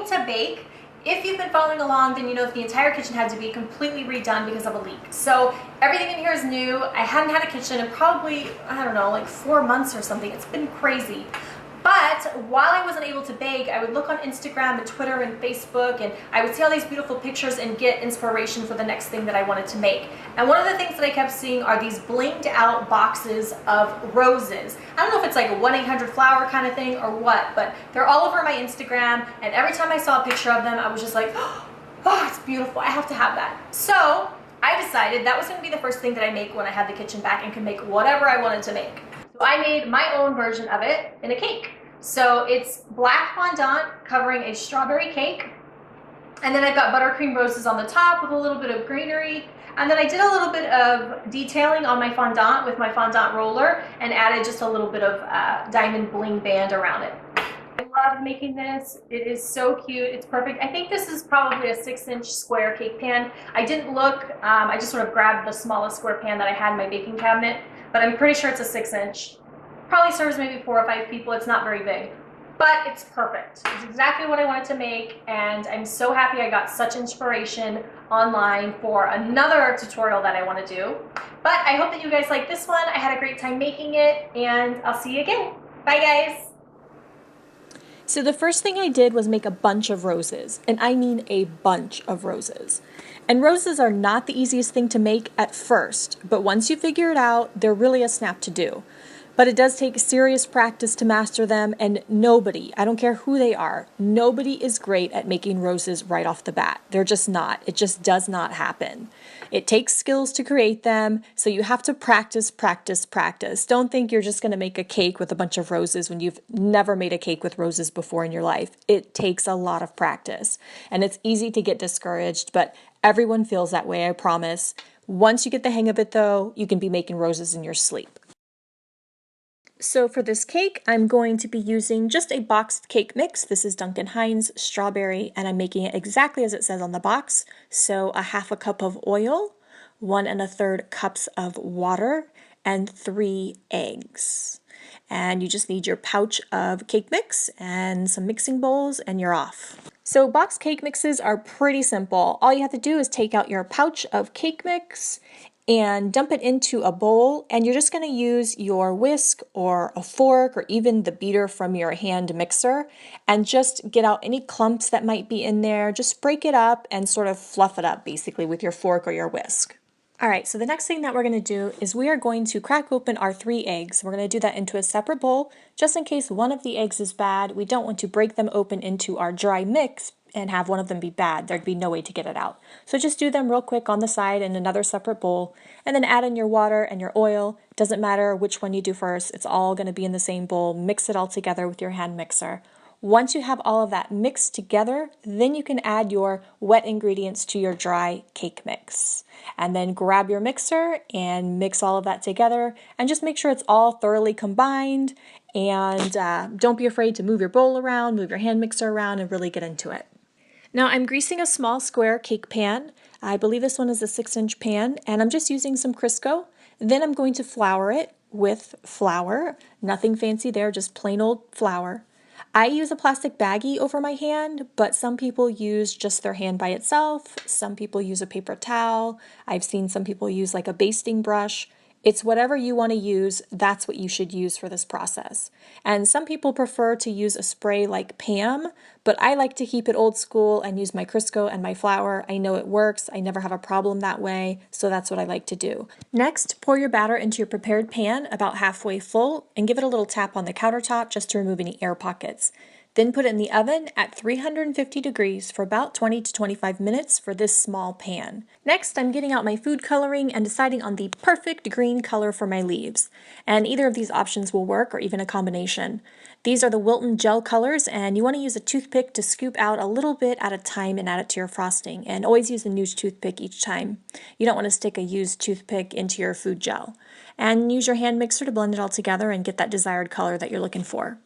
to bake. If you've been following along, then you know that the entire kitchen had to be completely redone because of a leak. So everything in here is new. I hadn't had a kitchen in probably, I don't know, like 4 months or something. It's been crazy. But while I wasn't able to bake, I would look on Instagram and Twitter and Facebook, and I would see all these beautiful pictures and get inspiration for the next thing that I wanted to make. And one of the things that I kept seeing are these blinged out boxes of roses. I don't know if it's like a 1-800-flower kind of thing or what, but they're all over my Instagram, and every time I saw a picture of them, I was just like, oh, it's beautiful. I have to have that. So I decided that was going to be the first thing that I make when I had the kitchen back and could make whatever I wanted to make. So I made my own version of it in a cake. So it's black fondant covering a strawberry cake, and then I've got buttercream roses on the top with a little bit of greenery, and then I did a little bit of detailing on my fondant with my fondant roller and added just a little bit of diamond bling band around it. I love making this. It is so cute. It's perfect. I think this is probably a 6-inch square cake pan. I didn't look. I just sort of grabbed the smallest square pan that I had in my baking cabinet, but I'm pretty sure it's a 6-inch. Probably serves maybe 4 or 5 people. It's not very big, but it's perfect. It's exactly what I wanted to make, and I'm so happy I got such inspiration online for another tutorial that I want to do. But I hope that you guys like this one. I had a great time making it, and I'll see you again. Bye, guys. So the first thing I did was make a bunch of roses, and I mean a bunch of roses. And roses are not the easiest thing to make at first, but once you figure it out, they're really a snap to do. But it does take serious practice to master them, and nobody, I don't care who they are, nobody is great at making roses right off the bat. They're just not. It just does not happen. It takes skills to create them, so you have to practice, practice, practice. Don't think you're just going to make a cake with a bunch of roses when you've never made a cake with roses before in your life. It takes a lot of practice, and it's easy to get discouraged, but everyone feels that way, I promise. Once you get the hang of it, though, you can be making roses in your sleep. So for this cake, I'm going to be using just a boxed cake mix. This is Duncan Hines strawberry, and I'm making it exactly as it says on the box. So a 1/2 cup of oil, 1 1/3 cups of water, and 3 eggs. And you just need your pouch of cake mix and some mixing bowls, and you're off. So boxed cake mixes are pretty simple. All you have to do is take out your pouch of cake mix and dump it into a bowl, and you're just going to use your whisk or a fork or even the beater from your hand mixer and just get out any clumps that might be in there. Just break it up and sort of fluff it up basically with your fork or your whisk. Alright, so the next thing that we're going to do is we are going to crack open our 3 eggs. We're going to do that into a separate bowl just in case one of the eggs is bad. We don't want to break them open into our dry mix and have one of them be bad. There'd be no way to get it out. So just do them real quick on the side in another separate bowl, and then add in your water and your oil. Doesn't matter which one you do first, it's all going to be in the same bowl. Mix it all together with your hand mixer. Once you have all of that mixed together, then you can add your wet ingredients to your dry cake mix. And then grab your mixer and mix all of that together, and just make sure it's all thoroughly combined. And don't be afraid to move your bowl around, move your hand mixer around, and really get into it. Now I'm greasing a small square cake pan. I believe this one is a 6-inch pan, and I'm just using some Crisco. Then I'm going to flour it with flour. Nothing fancy there, just plain old flour. I use a plastic baggie over my hand, but some people use just their hand by itself. Some people use a paper towel. I've seen some people use like a basting brush. It's whatever you want to use, that's what you should use for this process. And some people prefer to use a spray like Pam, but I like to keep it old school and use my Crisco and my flour. I know it works. I never have a problem that way, so that's what I like to do. Next, pour your batter into your prepared pan about halfway full and give it a little tap on the countertop just to remove any air pockets. Then put it in the oven at 350 degrees for about 20 to 25 minutes for this small pan. Next, I'm getting out my food coloring and deciding on the perfect green color for my leaves. And either of these options will work, or even a combination. These are the Wilton gel colors, and you want to use a toothpick to scoop out a little bit at a time and add it to your frosting. And always use a new toothpick each time. You don't want to stick a used toothpick into your food gel. And use your hand mixer to blend it all together and get that desired color that you're looking for.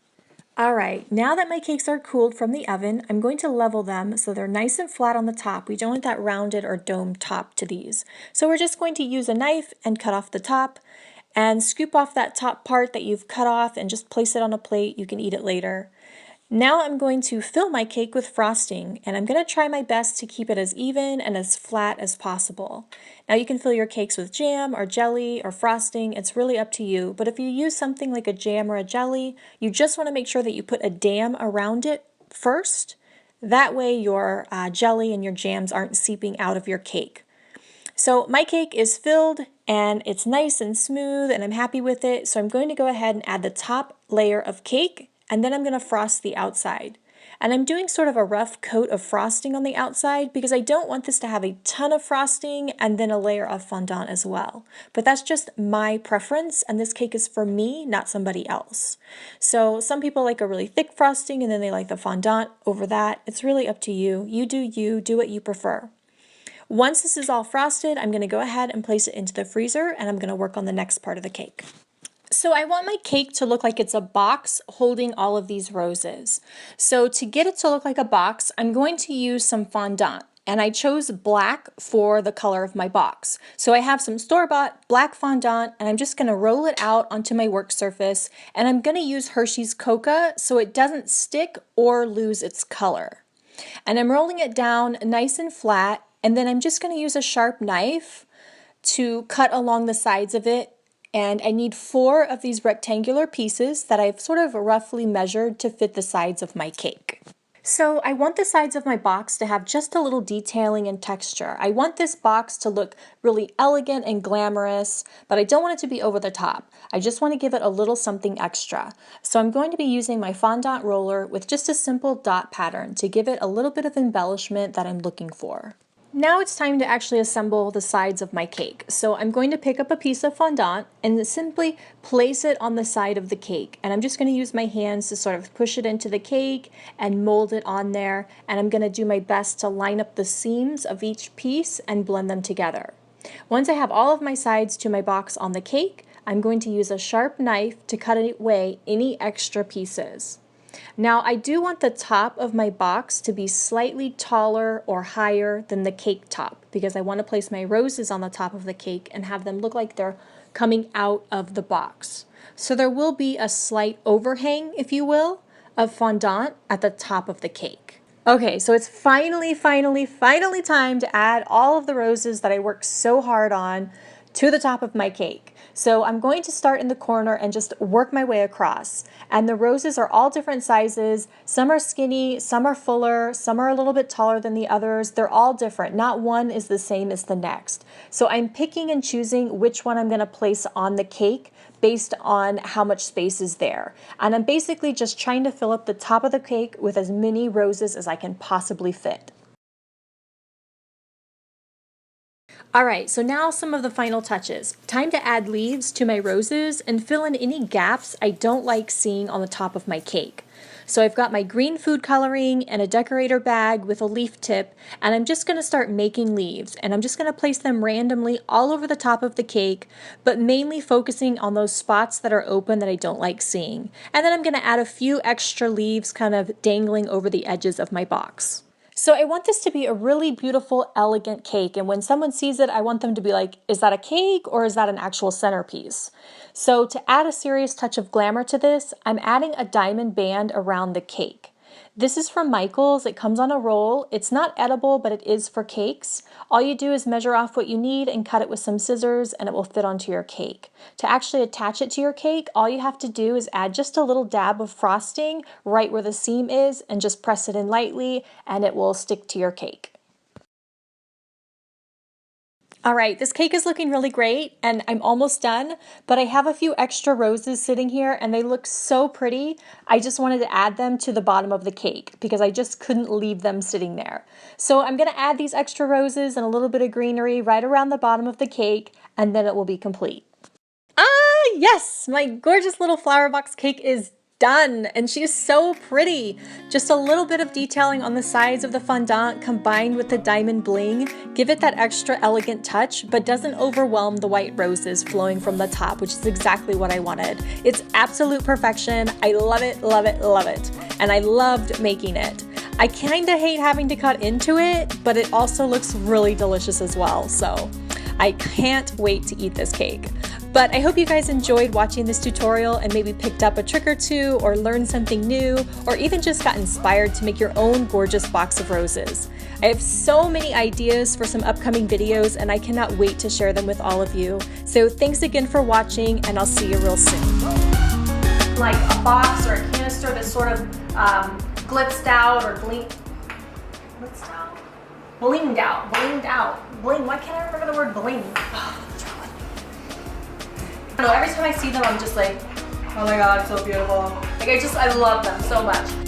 Alright, now that my cakes are cooled from the oven, I'm going to level them so they're nice and flat on the top. We don't want that rounded or domed top to these. So we're just going to use a knife and cut off the top and scoop off that top part that you've cut off and just place it on a plate. You can eat it later. Now I'm going to fill my cake with frosting, and I'm going to try my best to keep it as even and as flat as possible. Now you can fill your cakes with jam or jelly or frosting, it's really up to you, but if you use something like a jam or a jelly, you just want to make sure that you put a dam around it first. That way your jelly and your jams aren't seeping out of your cake. So my cake is filled and it's nice and smooth and I'm happy with it, so I'm going to go ahead and add the top layer of cake, and then I'm going to frost the outside. And I'm doing sort of a rough coat of frosting on the outside because I don't want this to have a ton of frosting and then a layer of fondant as well. But that's just my preference, and this cake is for me, not somebody else. So some people like a really thick frosting and then they like the fondant over that. It's really up to you. You, do what you prefer. Once this is all frosted, I'm going to go ahead and place it into the freezer, and I'm going to work on the next part of the cake. So I want my cake to look like it's a box holding all of these roses. So to get it to look like a box, I'm going to use some fondant. And I chose black for the color of my box. So I have some store-bought black fondant, and I'm just going to roll it out onto my work surface. And I'm going to use Hershey's Cocoa so it doesn't stick or lose its color. And I'm rolling it down nice and flat, and then I'm just going to use a sharp knife to cut along the sides of it. And I need 4 of these rectangular pieces that I've sort of roughly measured to fit the sides of my cake. So I want the sides of my box to have just a little detailing and texture. I want this box to look really elegant and glamorous, but I don't want it to be over the top. I just want to give it a little something extra. So I'm going to be using my fondant roller with just a simple dot pattern to give it a little bit of embellishment that I'm looking for. Now it's time to actually assemble the sides of my cake. So I'm going to pick up a piece of fondant and simply place it on the side of the cake. And I'm just going to use my hands to sort of push it into the cake and mold it on there. And I'm going to do my best to line up the seams of each piece and blend them together. Once I have all of my sides to my box on the cake, I'm going to use a sharp knife to cut away any extra pieces. Now I do want the top of my box to be slightly taller or higher than the cake top because I want to place my roses on the top of the cake and have them look like they're coming out of the box. So there will be a slight overhang, if you will, of fondant at the top of the cake. Okay, so it's finally time to add all of the roses that I worked so hard on to the top of my cake. So I'm going to start in the corner and just work my way across. And the roses are all different sizes. Some are skinny, some are fuller, some are a little bit taller than the others. They're all different. Not one is the same as the next. So I'm picking and choosing which one I'm going to place on the cake based on how much space is there. And I'm basically just trying to fill up the top of the cake with as many roses as I can possibly fit. Alright, so now some of the final touches. Time to add leaves to my roses and fill in any gaps I don't like seeing on the top of my cake. So I've got my green food coloring and a decorator bag with a leaf tip, and I'm just going to start making leaves, and I'm just going to place them randomly all over the top of the cake, but mainly focusing on those spots that are open that I don't like seeing. And then I'm going to add a few extra leaves kind of dangling over the edges of my box. So I want this to be a really beautiful, elegant cake, and when someone sees it, I want them to be like, is that a cake or is that an actual centerpiece? So to add a serious touch of glamour to this, I'm adding a diamond band around the cake. This is from Michael's. It comes on a roll. It's not edible, but it is for cakes. All you do is measure off what you need and cut it with some scissors, and it will fit onto your cake. To actually attach it to your cake, all you have to do is add just a little dab of frosting right where the seam is and just press it in lightly, and it will stick to your cake. Alright, this cake is looking really great and I'm almost done, but I have a few extra roses sitting here and they look so pretty. I just wanted to add them to the bottom of the cake because I just couldn't leave them sitting there. So I'm going to add these extra roses and a little bit of greenery right around the bottom of the cake, and then it will be complete. Ah, yes! My gorgeous little flower box cake is done, and she is so pretty. Just a little bit of detailing on the sides of the fondant combined with the diamond bling give it that extra elegant touch, but doesn't overwhelm the white roses flowing from the top, which is exactly what I wanted. It's absolute perfection. I love it, love it, love it, and I loved making it. I kinda hate having to cut into it, but it also looks really delicious as well, so I can't wait to eat this cake. But I hope you guys enjoyed watching this tutorial and maybe picked up a trick or two or learned something new or even just got inspired to make your own gorgeous box of roses. I have so many ideas for some upcoming videos and I cannot wait to share them with all of you. So thanks again for watching and I'll see you real soon. Like a box or a canister that's sort of blitzed out or blinged out. Bling, why can't I remember the word bling? I don't know, every time I see them, I'm just like, oh my god, so beautiful. Like I love them so much.